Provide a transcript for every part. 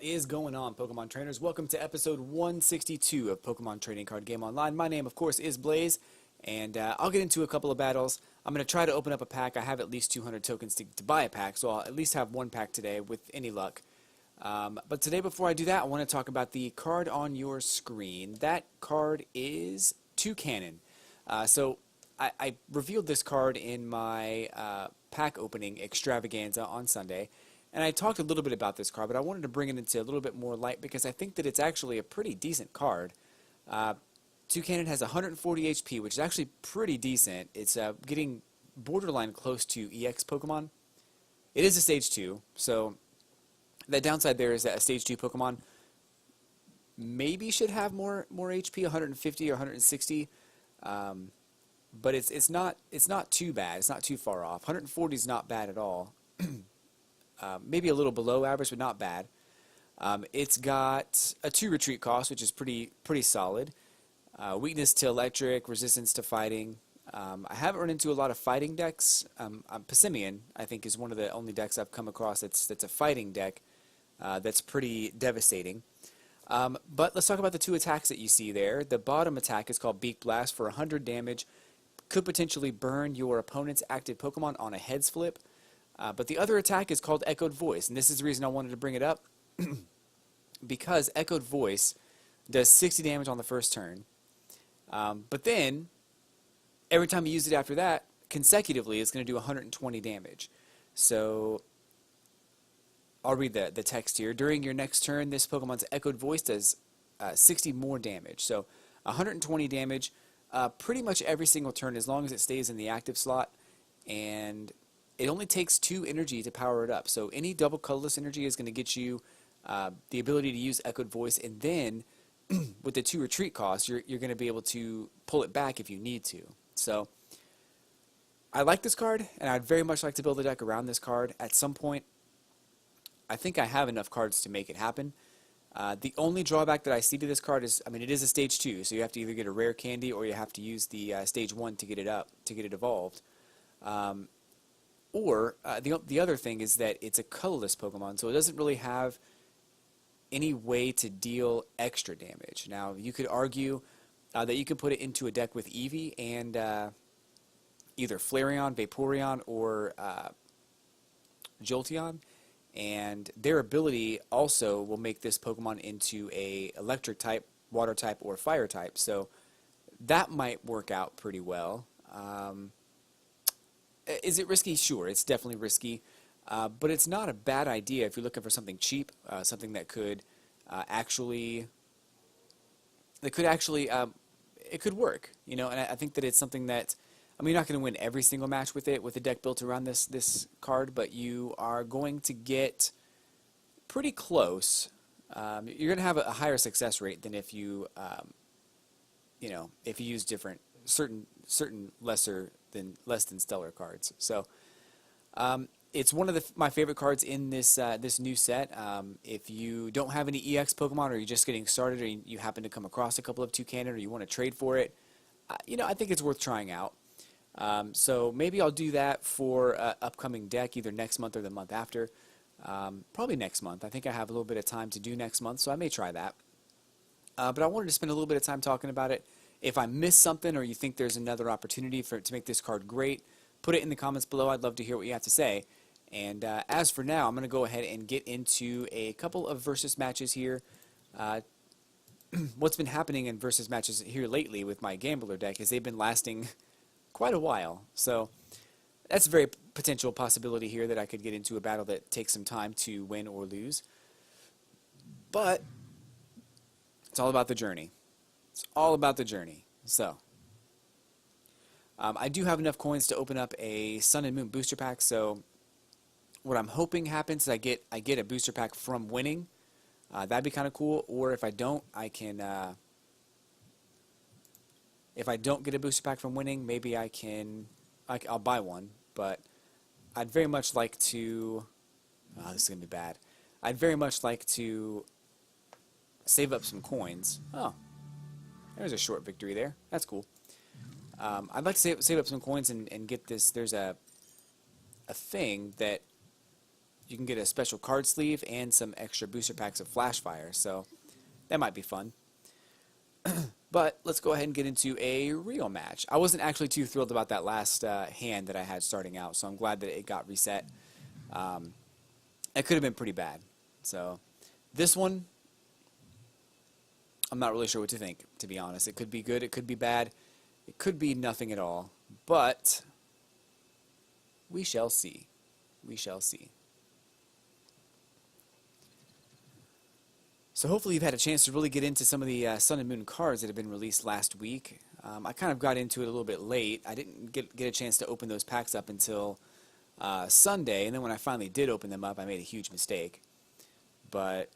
Is going on, Pokemon trainers? Welcome to episode 162 of Pokemon Trading Card Game Online. My name, of course, is Blaze, and I'll get into a couple of battles. I'm going to try to open up a pack. I have at least 200 tokens to buy a pack, so I'll at least have one pack today with any luck. But today, before I do that, I want to talk about the card on your screen. That card is Toucannon. So I revealed this card in my pack opening extravaganza on Sunday. And I talked a little bit about this card, but I wanted to bring it into a little bit more light because I think that it's actually a pretty decent card. Toucannon has 140 HP, which is actually pretty decent. It's getting borderline close to EX Pokemon. It is a Stage 2, so the downside there is that a Stage 2 Pokemon maybe should have more HP, 150 or 160. But it's not too bad. It's not too far off. 140 is not bad at all. Maybe a little below average, but not bad. It's got a 2 retreat cost, which is pretty solid. Weakness to electric, resistance to fighting. I haven't run into a lot of fighting decks. Passimian, I think, is one of the only decks I've come across that's a fighting deck that's pretty devastating. But let's talk about the 2 attacks that you see there. The bottom attack is called Beak Blast for 100 damage. Could potentially burn your opponent's active Pokemon on a heads flip. But the other attack is called Echoed Voice, and this is the reason I wanted to bring it up, because Echoed Voice does 60 damage on the first turn, but then every time you use it after that, consecutively, it's going to do 120 damage. So I'll read the text here. During your next turn, this Pokemon's Echoed Voice does 60 more damage. So 120 damage pretty much every single turn as long as it stays in the active slot, and it only takes 2 energy to power it up. So any double colorless energy is going to get you the ability to use Echoed Voice, and then with the 2 retreat costs, you're going to be able to pull it back if you need to. So I like this card, and I'd very much like to build a deck around this card at some point. I think I have enough cards to make it happen. The only drawback that I see to this card is, I mean, it is a Stage 2, so you have to either get a rare candy or you have to use the Stage 1 to get it up, to get it evolved. Or the other thing is that it's a colorless Pokemon, so it doesn't really have any way to deal extra damage. Now, you could argue that you could put it into a deck with Eevee and either Flareon, Vaporeon, or Jolteon, and their ability also will make this Pokemon into a electric type, water type, or fire type. So that might work out pretty well. Is it risky? Sure, it's definitely risky, but it's not a bad idea if you're looking for something cheap, something that could actually it could work, you know. And I think that it's something that, I mean, you're not going to win every single match with it with a deck built around this card, but you are going to get pretty close. You're going to have a higher success rate than if you if you use different certain less than stellar cards. So it's one of my favorite cards in this this new set. If you don't have any EX Pokemon, or you're just getting started, or you happen to come across a couple of Toucannon, or you want to trade for it, I think it's worth trying out. So maybe I'll do that for an upcoming deck, either next month or the month after. Probably next month. I think I have a little bit of time to do next month, so I may try that. But I wanted to spend a little bit of time talking about it. If I miss something, or you think there's another opportunity to make this card great, put it in the comments below. I'd love to hear what you have to say. And as for now, I'm going to go ahead and get into a couple of versus matches here. What's been happening in versus matches here lately with my Gambler deck is they've been lasting quite a while. So that's a very potential possibility here that I could get into a battle that takes some time to win or lose. But it's all about the journey. It's all about the journey. So I do have enough coins to open up a Sun and Moon booster pack. So what I'm hoping happens is I get a booster pack from winning. That'd be kind of cool. Or if I don't, I can. If I don't get a booster pack from winning, maybe I'll buy one. But I'd very much like to. Oh, this is gonna be bad. I'd very much like to save up some coins. Oh. There's a short victory there. That's cool. I'd like to save up some coins and get this. There's a thing that you can get a special card sleeve and some extra booster packs of Flash Fire, so that might be fun. But let's go ahead and get into a real match. I wasn't actually too thrilled about that last hand that I had starting out, so I'm glad that it got reset. It could have been pretty bad. So this one, I'm not really sure what to think, to be honest. It could be good, it could be bad, it could be nothing at all, but we shall see. We shall see. So hopefully you've had a chance to really get into some of the Sun and Moon cards that have been released last week. I kind of got into it a little bit late. I didn't get a chance to open those packs up until Sunday, and then when I finally did open them up, I made a huge mistake. But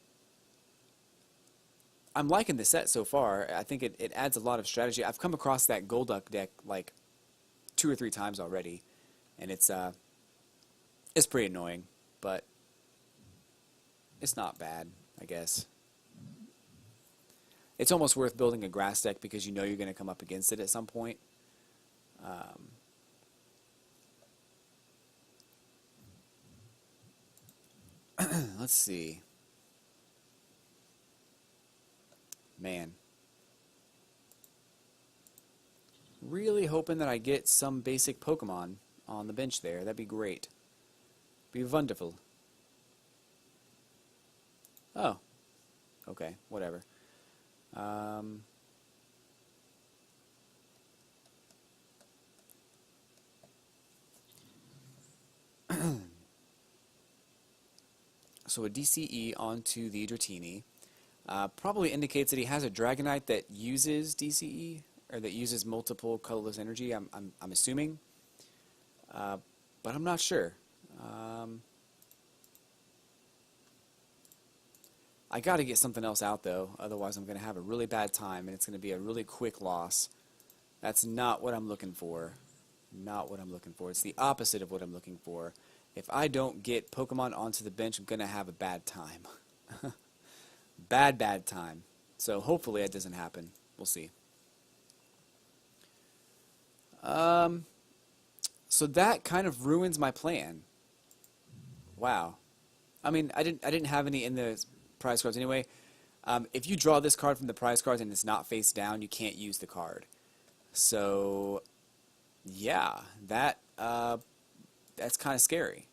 I'm liking the set so far. I think it adds a lot of strategy. I've come across that Golduck deck like 2 or 3 times already, and it's pretty annoying, but it's not bad, I guess. It's almost worth building a grass deck because you know you're going to come up against it at some point. Let's see. Man. Really hoping that I get some basic Pokemon on the bench there. That'd be great. Be wonderful. Oh. Okay, whatever. So a DCE onto the Dratini probably indicates that he has a Dragonite that uses DCE, or that uses multiple colorless energy, I'm assuming. But I'm not sure. I got to get something else out, though, otherwise I'm going to have a really bad time, and it's going to be a really quick loss. That's not what I'm looking for. Not what I'm looking for. It's the opposite of what I'm looking for. If I don't get Pokemon onto the bench, I'm going to have a bad time. Bad time. So hopefully that doesn't happen. We'll see. So that kind of ruins my plan. Wow. I mean, I didn't have any in the prize cards anyway. If you draw this card from the prize cards and it's not face down, you can't use the card. So yeah, that's kind of scary.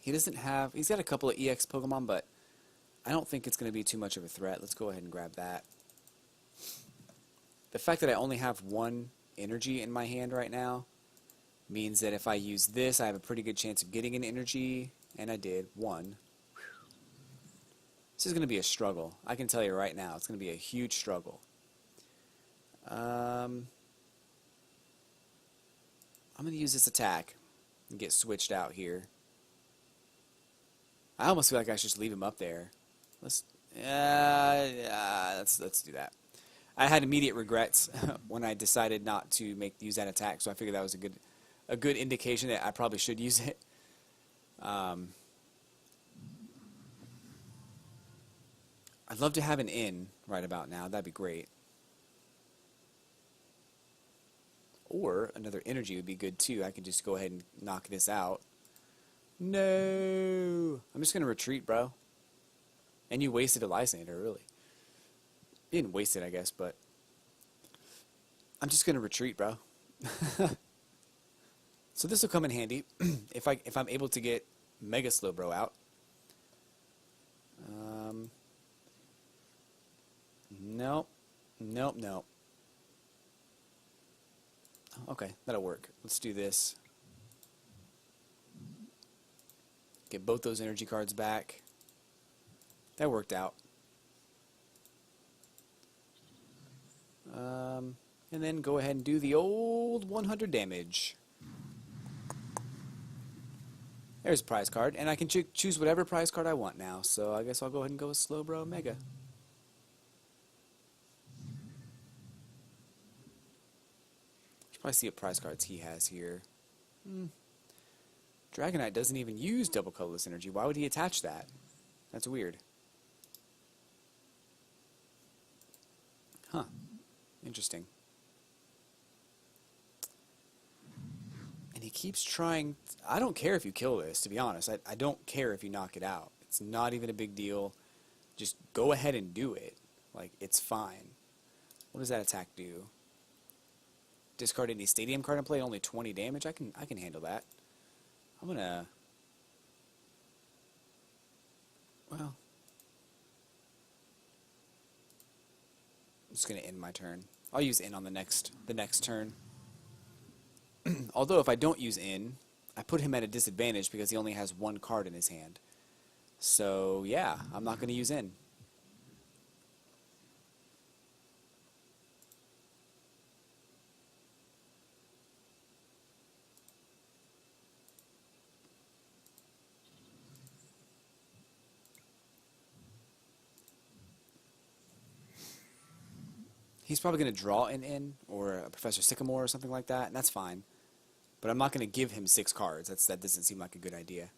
He doesn't have, he's got a couple of EX Pokemon, but I don't think it's going to be too much of a threat. Let's go ahead and grab that. The fact that I only have 1 energy in my hand right now means that if I use this, I have a pretty good chance of getting an energy, and I did, 1. This is going to be a struggle. I can tell you right now, it's going to be a huge struggle. I'm going to use this attack and get switched out here. I almost feel like I should just leave him up there. Let's do that. I had immediate regrets when I decided not to use that attack, so I figured that was a good indication that I probably should use it. I'd love to have an in right about now. That'd be great. Or another energy would be good too. I could just go ahead and knock this out. No! I'm just going to retreat, bro. And you wasted a Lysander, really. You didn't waste it, I guess, but I'm just going to retreat, bro. So this will come in handy if I'm able to get Mega Slowbro out. Nope. Okay, that'll work. Let's do this. Get both those energy cards back. That worked out. And then go ahead and do the old 100 damage. There's a prize card, and I can choose whatever prize card I want now, so I guess I'll go ahead and go with Slowbro Mega. You probably see what prize cards he has here. Dragonite doesn't even use double colorless energy. Why would he attach that? That's weird. Interesting. And he keeps trying. I don't care if you kill this, to be honest. I don't care if you knock it out. It's not even a big deal. Just go ahead and do it. Like, it's fine. What does that attack do? Discard any stadium card and play only 20 damage? I can handle that. I'm gonna... Well... I'm just gonna end my turn. I'll use in on the next turn. Although if I don't use in, I put him at a disadvantage because he only has one card in his hand. So yeah, I'm not gonna use in. He's probably going to draw an in or a Professor Sycamore or something like that, and that's fine. But I'm not going to give him 6 cards. That doesn't seem like a good idea.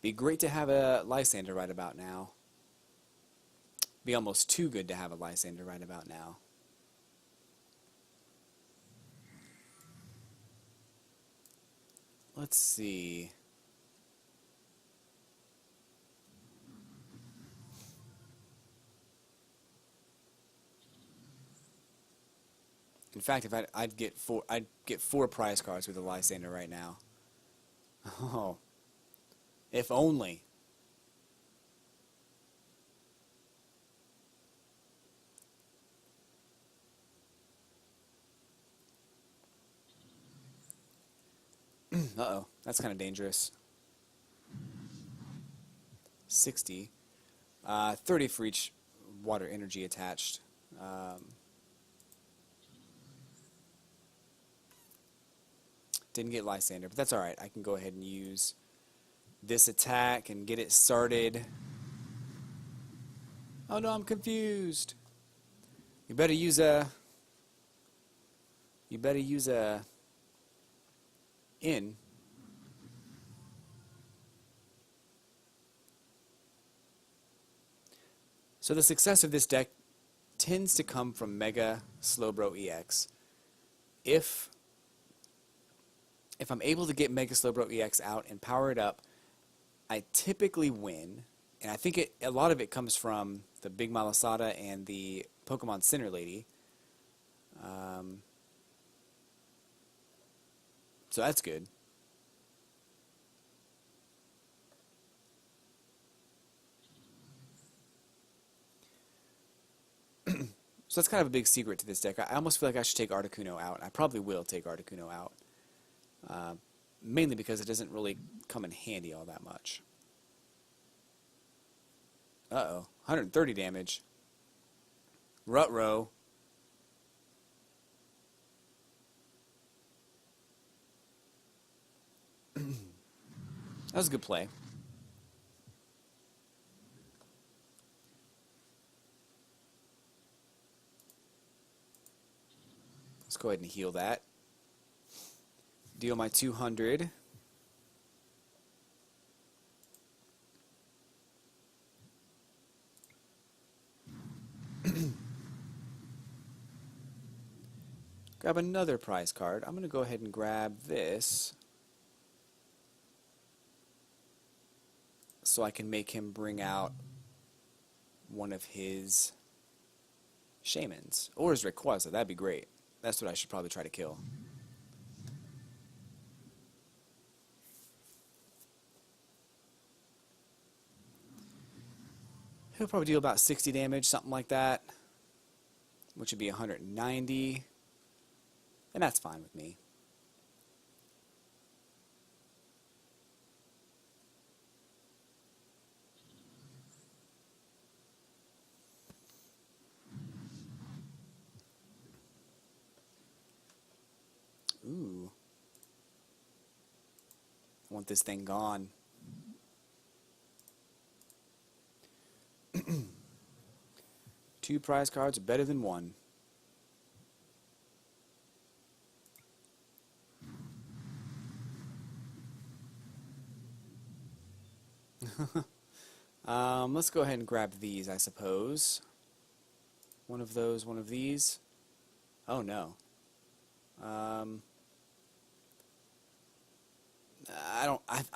Be great to have a Lysander right about now. Be almost too good to have a Lysander right about now. Let's see. In fact, if I'd get 4 prize cards with a Lysander right now. Oh, if only. Uh-oh, that's kind of dangerous. 60. 30 for each water energy attached. Didn't get Lysander, but that's alright. I can go ahead and use this attack and get it started. Oh no, I'm confused. You better use a in. So the success of this deck tends to come from Mega Slowbro EX. If I'm able to get Mega Slowbro EX out and power it up, I typically win. And I think a lot of it comes from the Big Malasada and the Pokemon Center Lady. So that's good. So that's kind of a big secret to this deck. I almost feel like I should take Articuno out. I probably will take Articuno out. Mainly because it doesn't really come in handy all that much. Uh-oh. 130 damage. Ruh-roh. That was a good play. Let's go ahead and heal that. Deal my 200. Grab another prize card. I'm going to go ahead and grab this so I can make him bring out one of his Shamans. Or his Rayquaza. That'd be great. That's what I should probably try to kill. He'll probably deal about 60 damage, something like that, which would be 190, and that's fine with me. Ooh. I want this thing gone. Two prize cards are better than one. Let's go ahead and grab these, I suppose. One of those, one of these. Oh no. I'm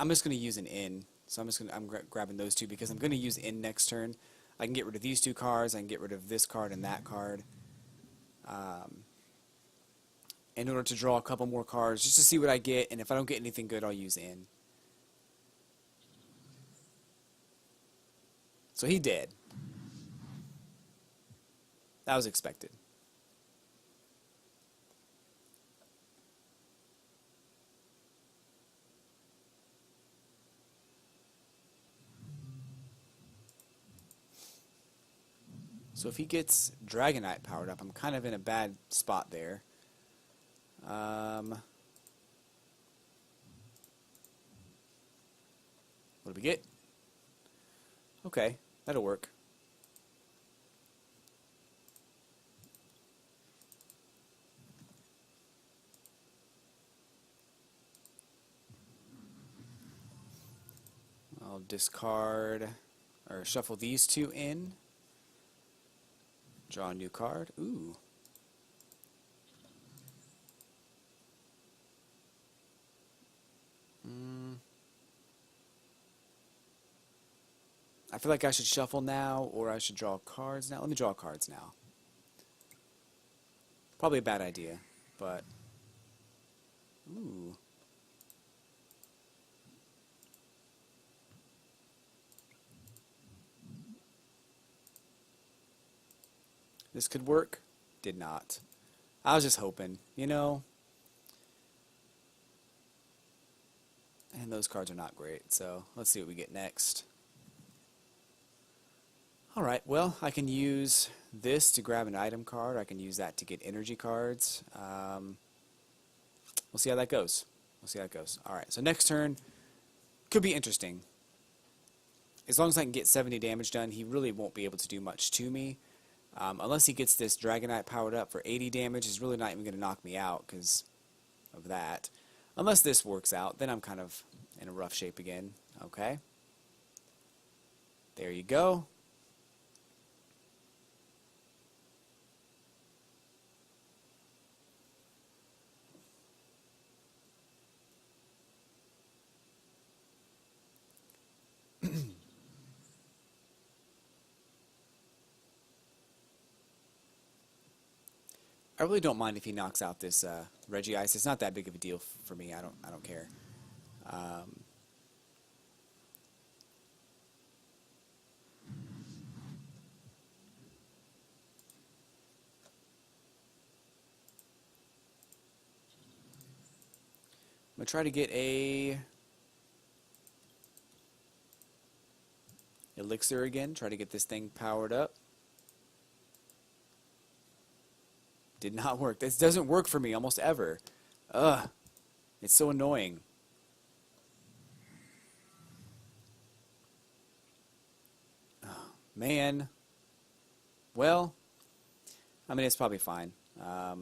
just gonna use an in. So I'm grabbing those two because I'm gonna use in next turn. I can get rid of these two cards. I can get rid of this card and that card. In order to draw a couple more cards, just to see what I get, and if I don't get anything good, I'll use in. So he did. That was expected. So if he gets Dragonite powered up, I'm kind of in a bad spot there. What do we get? Okay, that'll work. I'll discard or shuffle these two in. Draw a new card. Ooh. I feel like I should shuffle now, or I should draw cards now. Let me draw cards now. Probably a bad idea, but... Ooh. This could work. Did not. I was just hoping, you know. And those cards are not great, so let's see what we get next. Alright, well, I can use this to grab an item card. I can use that to get energy cards. We'll see how that goes. We'll see how it goes. Alright, so next turn could be interesting. As long as I can get 70 damage done, he really won't be able to do much to me. Unless he gets this Dragonite powered up for 80 damage, he's really not even going to knock me out because of that. Unless this works out, then I'm kind of in a rough shape again. Okay. There you go. I really don't mind if he knocks out this Regice. It's not that big of a deal for me. I don't care. I'm gonna try to get a elixir again. Try to get this thing powered up. Did not work. This doesn't work for me almost ever. Ugh. It's so annoying. Oh, man. Well, I mean, it's probably fine. I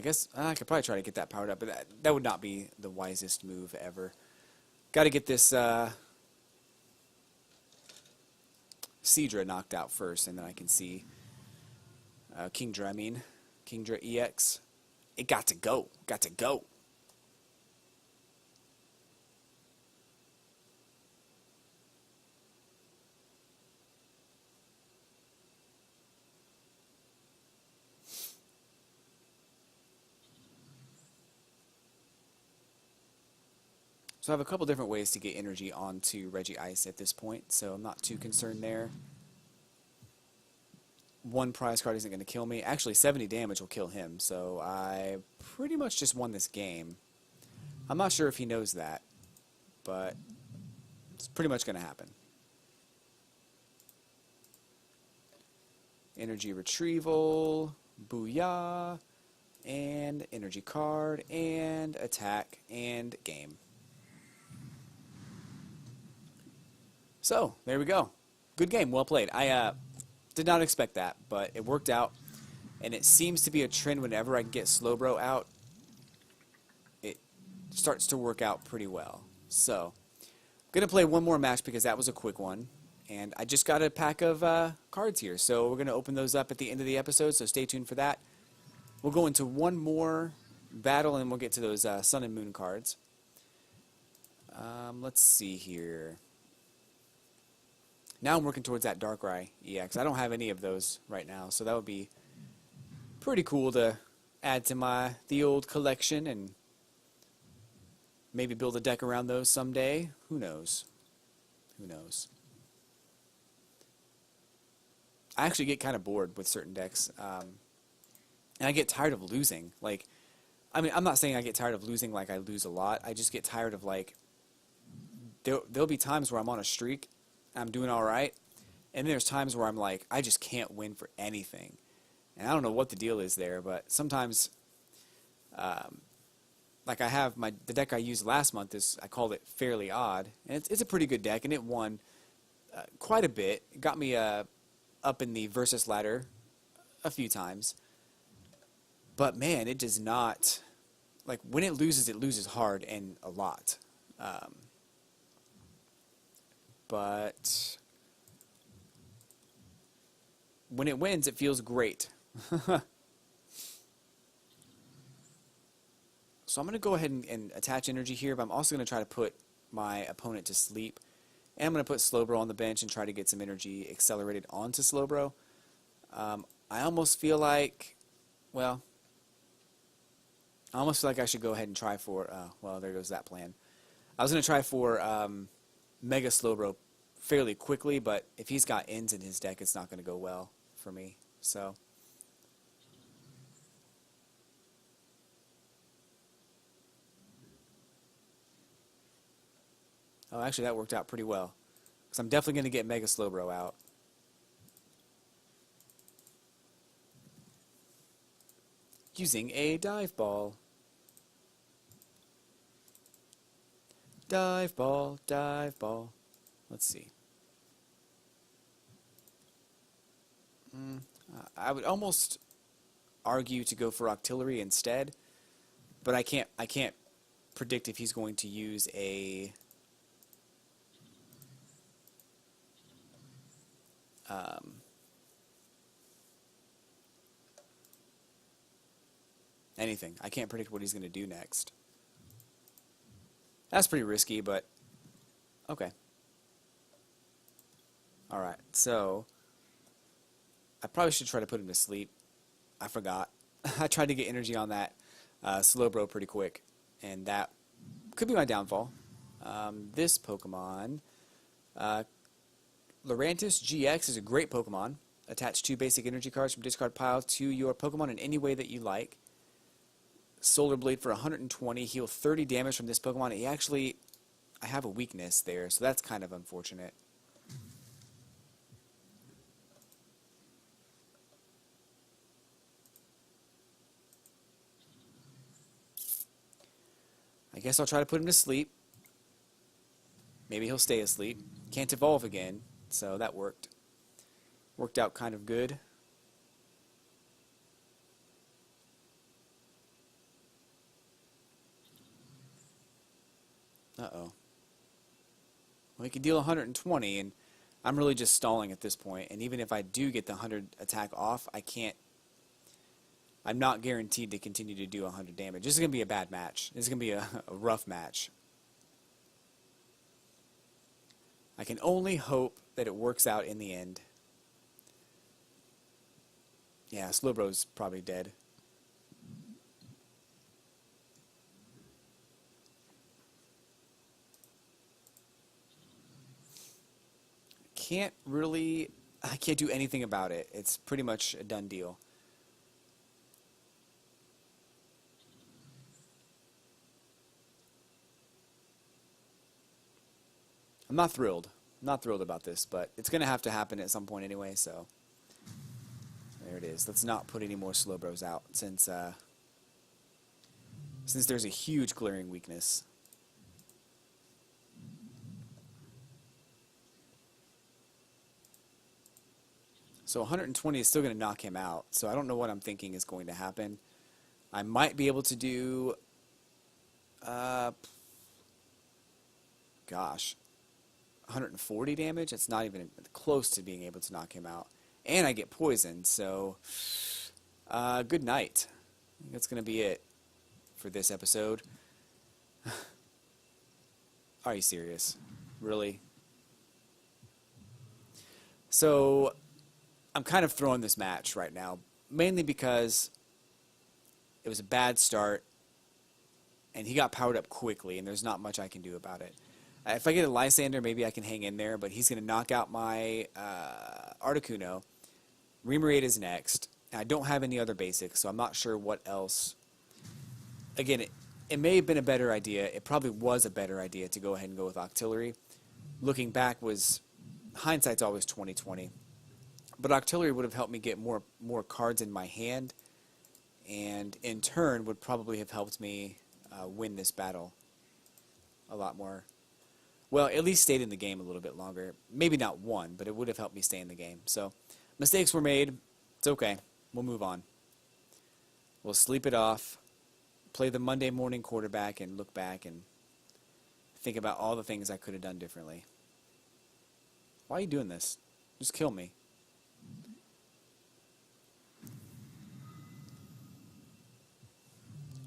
guess I could probably try to get that powered up, but that would not be the wisest move ever. Got to get this Seadra knocked out first, and then I can see Kingdra, I mean. Kingdra EX. It got to go. Got to go. So I have a couple different ways to get energy onto Regice at this point, so I'm not too concerned there. One prize card isn't going to kill me. Actually, 70 damage will kill him, so I pretty much just won this game. I'm not sure if he knows that, but it's pretty much going to happen. Energy retrieval, booyah, and energy card, and attack, and game. So, there we go. Good game, well played. I did not expect that, but it worked out. And it seems to be a trend whenever I can get Slowbro out. It starts to work out pretty well. So, I'm going to play one more match because that was a quick one. And I just got a pack of cards here, so we're going to open those up at the end of the episode, so stay tuned for that. We'll go into one more battle, and then we'll get to those Sun and Moon cards. Let's see here. Now I'm working towards that Darkrai EX. I don't have any of those right now, so that would be pretty cool to add to the old collection and maybe build a deck around those someday. Who knows? Who knows? I actually get kind of bored with certain decks, and I get tired of losing. Like, I mean, I'm not saying I get tired of losing like I lose a lot. I just get tired of, like, there'll be times where I'm on a streak, I'm doing all right, and there's times where I'm like, I just can't win for anything. And I don't know what the deal is there, but sometimes, like I have the deck I used last month I called it Fairly Odd, and it's a pretty good deck, and it won quite a bit. It got me up in the versus ladder a few times. But man, it does not, like, when it loses hard and a lot. But when it wins, it feels great. So I'm going to go ahead and attach energy here, but I'm also going to try to put my opponent to sleep. And I'm going to put Slowbro on the bench and try to get some energy accelerated onto Slowbro. I almost feel like, well, I should go ahead and try for, well, there goes that plan. I was going to try for Mega Slowbro fairly quickly, but if he's got ends in his deck, it's not going to go well for me. So, oh, actually, that worked out pretty well, because I'm definitely going to get Mega Slowbro out. Using a dive ball. Dive ball, dive ball. Let's see. I would almost argue to go for Octillery instead, but I can't predict if he's going to use a anything. I can't predict what he's going to do next. That's pretty risky, but okay. Alright, so I probably should try to put him to sleep. I forgot. I tried to get energy on that Slowbro pretty quick, and that could be my downfall. This Pokemon, Laurentiis Gx, is a great Pokemon. Attach 2 basic energy cards from discard pile to your Pokemon in any way that you like. Solar Blade for 120, heal 30 damage from this Pokemon. I have a weakness there, so that's kind of unfortunate. I guess I'll try to put him to sleep. Maybe he'll stay asleep. Can't evolve again, so that worked. Worked out kind of good. Uh-oh. Well, he can deal 120, and I'm really just stalling at this point. And even if I do get the 100 attack off, I'm not guaranteed to continue to do 100 damage. This is going to be a bad match. This is going to be a rough match. I can only hope that it works out in the end. Yeah, Slowbro's probably dead. I can't do anything about it. It's pretty much a done deal. I'm not thrilled. I'm not thrilled about this, but it's going to have to happen at some point anyway, so there it is. Let's not put any more Slowbros out since there's a huge glaring weakness. So 120 is still going to knock him out, so I don't know what I'm thinking is going to happen. I might be able to do Uh, gosh, 140 damage? It's not even close to being able to knock him out. And I get poisoned, so good night. I think that's going to be it for this episode. Are you serious? Really? So, I'm kind of throwing this match right now, mainly because it was a bad start, and he got powered up quickly, and there's not much I can do about it. If I get a Lysander, maybe I can hang in there, but he's going to knock out my Articuno. Remoraid is next. I don't have any other basics, so I'm not sure what else. Again, it may have been a better idea. It probably was a better idea to go ahead and go with Octillery. Looking back, hindsight's always 20/20. But Octillery would have helped me get more cards in my hand, and in turn would probably have helped me win this battle a lot more. Well, at least stayed in the game a little bit longer. Maybe not won, but it would have helped me stay in the game. So, mistakes were made. It's okay. We'll move on. We'll sleep it off, play the Monday morning quarterback, and look back and think about all the things I could have done differently. Why are you doing this? Just kill me.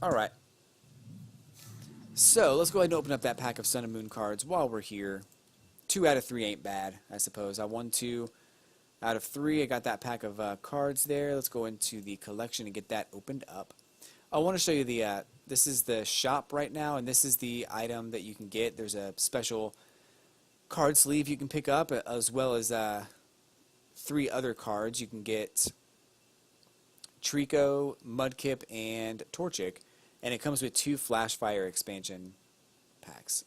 Alright. So, let's go ahead and open up that pack of Sun and Moon cards while we're here. 2 out of 3 ain't bad, I suppose. I won 2 out of 3. I got that pack of cards there. Let's go into the collection and get that opened up. I want to show you this is the shop right now, and this is the item that you can get. There's a special card sleeve you can pick up, as well as 3 other cards. You can get Trico, Mudkip, and Torchic. And it comes with 2 Flashfire expansion packs,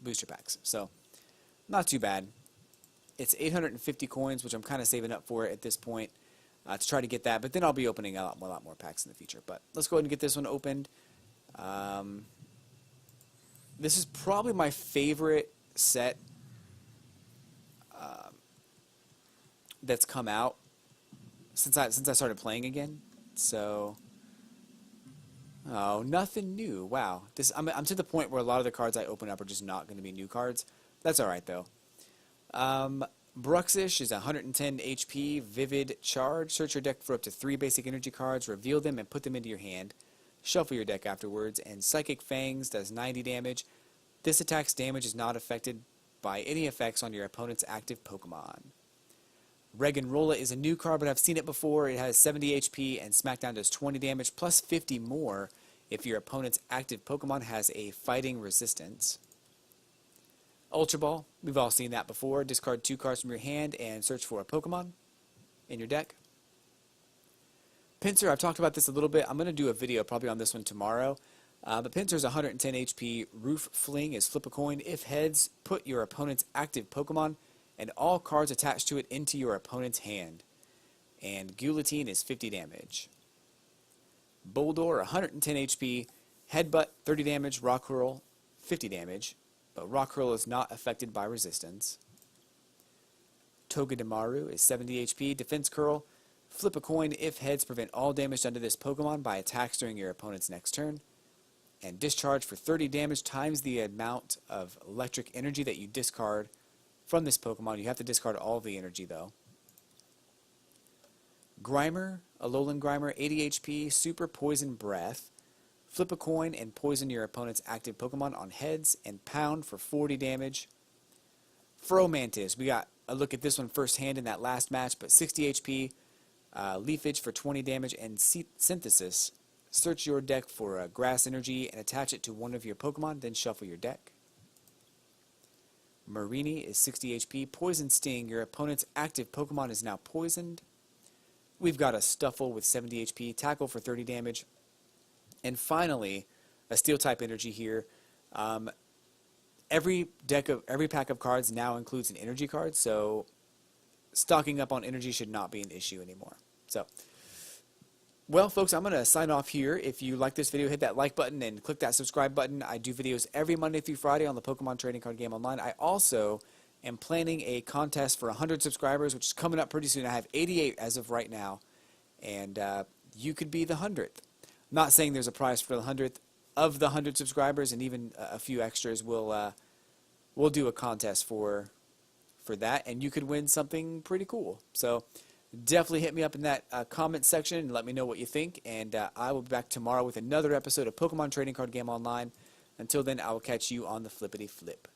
booster packs. So, not too bad. It's 850 coins, which I'm kind of saving up for at this point to try to get that. But then I'll be opening a lot more packs in the future. But let's go ahead and get this one opened. This is probably my favorite set that's come out since I started playing again. So. Oh, nothing new. Wow. I'm to the point where a lot of the cards I open up are just not going to be new cards. That's alright, though. Bruxish is 110 HP, Vivid Charge. Search your deck for up to 3 basic energy cards, reveal them, and put them into your hand. Shuffle your deck afterwards. And Psychic Fangs does 90 damage. This attack's damage is not affected by any effects on your opponent's active Pokemon. Reganrola is a new card, but I've seen it before. It has 70 HP, and Smackdown does 20 damage, plus 50 more if your opponent's active Pokemon has a fighting resistance. Ultra Ball, we've all seen that before. Discard 2 cards from your hand and search for a Pokemon in your deck. Pincer, I've talked about this a little bit. I'm going to do a video probably on this one tomorrow. But Pincer's 110 HP. Roof Fling is flip a coin. If heads, put your opponent's active Pokemon and all cards attached to it into your opponent's hand. And Guillotine is 50 damage. Boldor, 110 HP. Headbutt, 30 damage. Rock Hurl, 50 damage. But Rock Hurl is not affected by resistance. Togedemaru is 70 HP. Defense Curl, flip a coin. If heads, prevent all damage done to this Pokemon by attacks during your opponent's next turn. And Discharge for 30 damage times the amount of electric energy that you discard from this Pokemon. You have to discard all of the energy, though. Grimer, Alolan Grimer, 80 HP, Super Poison Breath. Flip a coin and poison your opponent's active Pokemon on heads, and pound for 40 damage. Fromantis, we got a look at this one firsthand in that last match, but 60 HP, Leafage for 20 damage, and Synthesis. Search your deck for a Grass Energy and attach it to one of your Pokemon, then shuffle your deck. Marini is 60 HP. Poison Sting. Your opponent's active Pokemon is now poisoned. We've got a Stuffle with 70 HP. Tackle for 30 damage. And finally, a Steel-type energy here. Every pack of cards now includes an energy card, so stocking up on energy should not be an issue anymore. So, well, folks, I'm going to sign off here. If you like this video, hit that like button and click that subscribe button. I do videos every Monday through Friday on the Pokemon Trading Card Game Online. I also am planning a contest for 100 subscribers, which is coming up pretty soon. I have 88 as of right now, and you could be the 100th. Not saying there's a prize for the 100th. of the 100 subscribers and even a few extras, we'll do a contest for that, and you could win something pretty cool. So definitely hit me up in that comment section and let me know what you think, and I will be back tomorrow with another episode of Pokemon Trading Card Game Online. Until then, I will catch you on the flippity flip.